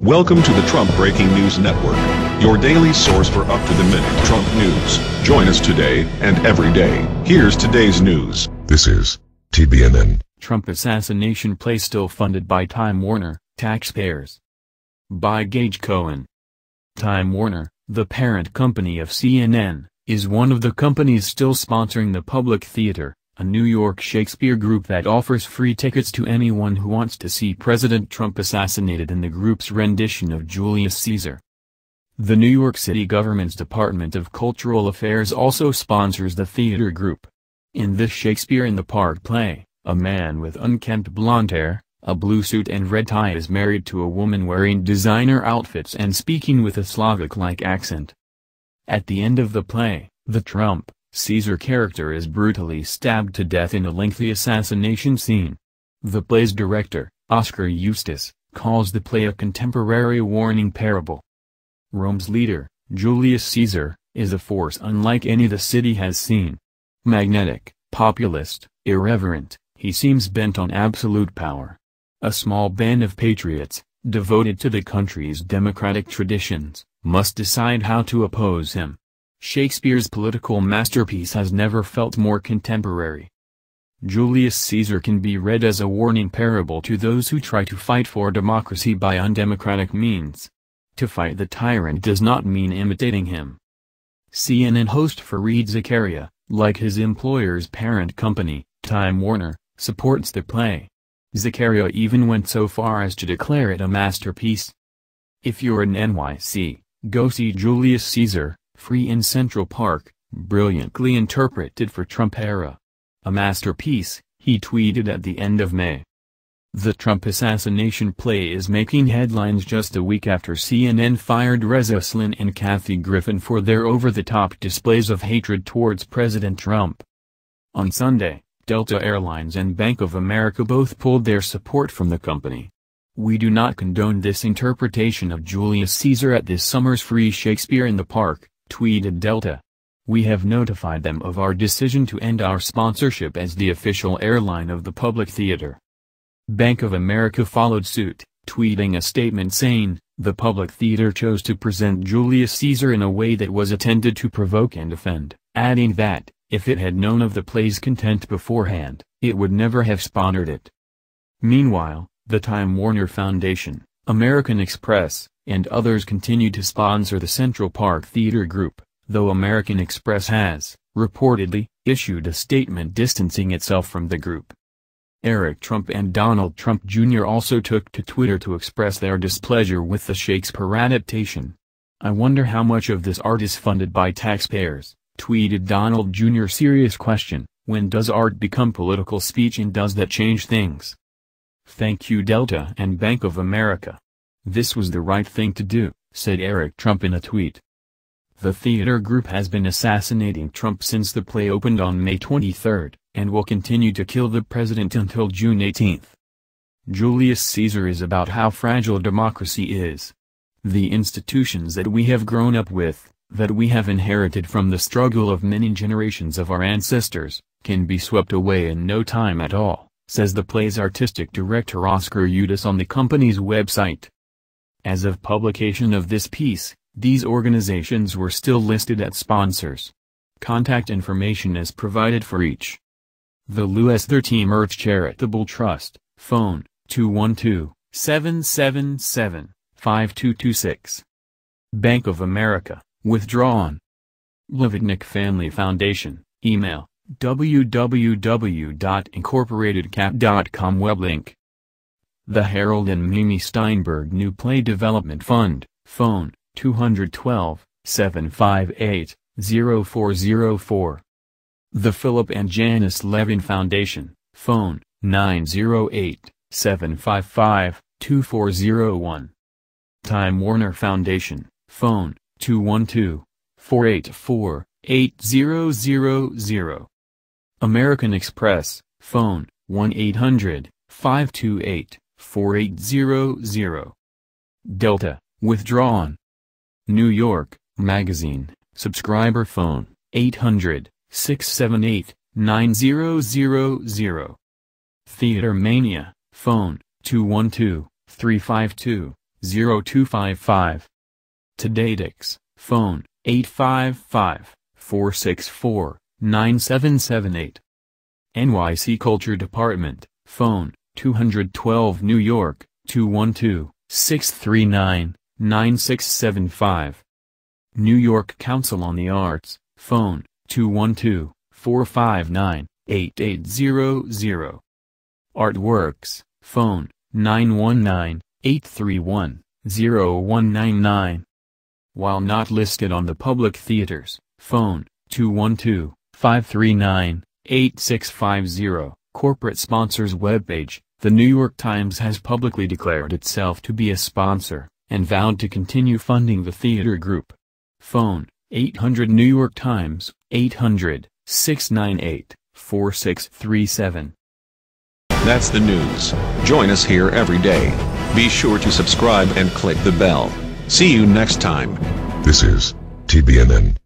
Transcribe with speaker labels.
Speaker 1: Welcome to the Trump Breaking News Network, your daily source for up-to-the-minute Trump news. Join us today and every day. Here's today's news.
Speaker 2: This is TBNN.
Speaker 3: Trump assassination play still funded by Time Warner, Taxpayers. By Gage Cohen. Time Warner, the parent company of CNN, is one of the companies still sponsoring the Public Theater, a New York Shakespeare group that offers free tickets to anyone who wants to see President Trump assassinated in the group's rendition of Julius Caesar. The New York City government's Department of Cultural Affairs also sponsors the theater group. In this Shakespeare in the Park play, a man with unkempt blonde hair, a blue suit and red tie is married to a woman wearing designer outfits and speaking with a Slavic-like accent. At the end of the play, the Trump Caesar character is brutally stabbed to death in a lengthy assassination scene. The play's director, Oskar Eustis, calls the play a contemporary warning parable. Rome's leader, Julius Caesar, is a force unlike any the city has seen. Magnetic, populist, irreverent, he seems bent on absolute power. A small band of patriots, devoted to the country's democratic traditions, must decide how to oppose him. Shakespeare's political masterpiece has never felt more contemporary. Julius Caesar can be read as a warning parable to those who try to fight for democracy by undemocratic means. To fight the tyrant does not mean imitating him. CNN host Fareed Zakaria, like his employer's parent company, Time Warner, supports the play. Zakaria even went so far as to declare it a masterpiece. If you're in NYC, go see Julius Caesar, free in Central Park, brilliantly interpreted for Trump era. A masterpiece, he tweeted at the end of May. The Trump assassination play is making headlines just a week after CNN fired Reza Slin and Kathy Griffin for their over-the-top displays of hatred towards President Trump. On Sunday, Delta Airlines and Bank of America both pulled their support from the company. "We do not condone this interpretation of Julius Caesar at this summer's free Shakespeare in the Park," tweeted Delta. "We have notified them of our decision to end our sponsorship as the official airline of the Public Theater." Bank of America followed suit, tweeting a statement saying, "The Public Theater chose to present Julius Caesar in a way that was intended to provoke and offend," adding that, if it had known of the play's content beforehand, it would never have sponsored it. Meanwhile, the Time Warner Foundation, American Express, and others continue to sponsor the Central Park Theater Group, though American Express has, reportedly, issued a statement distancing itself from the group. Eric Trump and Donald Trump Jr. also took to Twitter to express their displeasure with the Shakespeare adaptation. "I wonder how much of this art is funded by taxpayers," tweeted Donald Jr. "Serious question, when does art become political speech and does that change things? Thank you Delta and Bank of America. This was the right thing to do," said Eric Trump in a tweet. The theater group has been assassinating Trump since the play opened on May 23, and will continue to kill the president until June 18. Julius Caesar is about how fragile democracy is. The institutions that we have grown up with, that we have inherited from the struggle of many generations of our ancestors, can be swept away in no time at all, says the play's artistic director Oskar Eustis on the company's website. As of publication of this piece, these organizations were still listed as sponsors. Contact information is provided for each. The Louis XIII Earth Charitable Trust, phone, 212-777-5226. Bank of America, withdrawn. Blavatnik Family Foundation, email, www.incorporatedcap.com weblink. The Harold and Mimi Steinberg New Play Development Fund, phone, 212-758-0404. The Philip and Janice Levin Foundation, phone, 908-755-2401. Time Warner Foundation, phone, 212-484-8000. American Express, phone, 1-800-528-4800. Delta, withdrawn. New York Magazine, subscriber phone, 800-678-9000. Theater Mania, phone, 212-352-5300. 0255. Todaytix, phone, 855-464-9778. NYC Culture Department, phone, 212 New York, 212-639-9675. New York Council on the Arts, phone, 212-459-8800. Artworks, phone, 919-831-0199. While not listed on the public theaters, phone, 212-539-8650. Corporate sponsors webpage. The New York Times has publicly declared itself to be a sponsor, and vowed to continue funding the theater group. Phone, 800 New York Times, 800-698-4637.
Speaker 1: That's the news. Join us here every day. Be sure to subscribe and click the bell. See you next time.
Speaker 2: This is TBNN.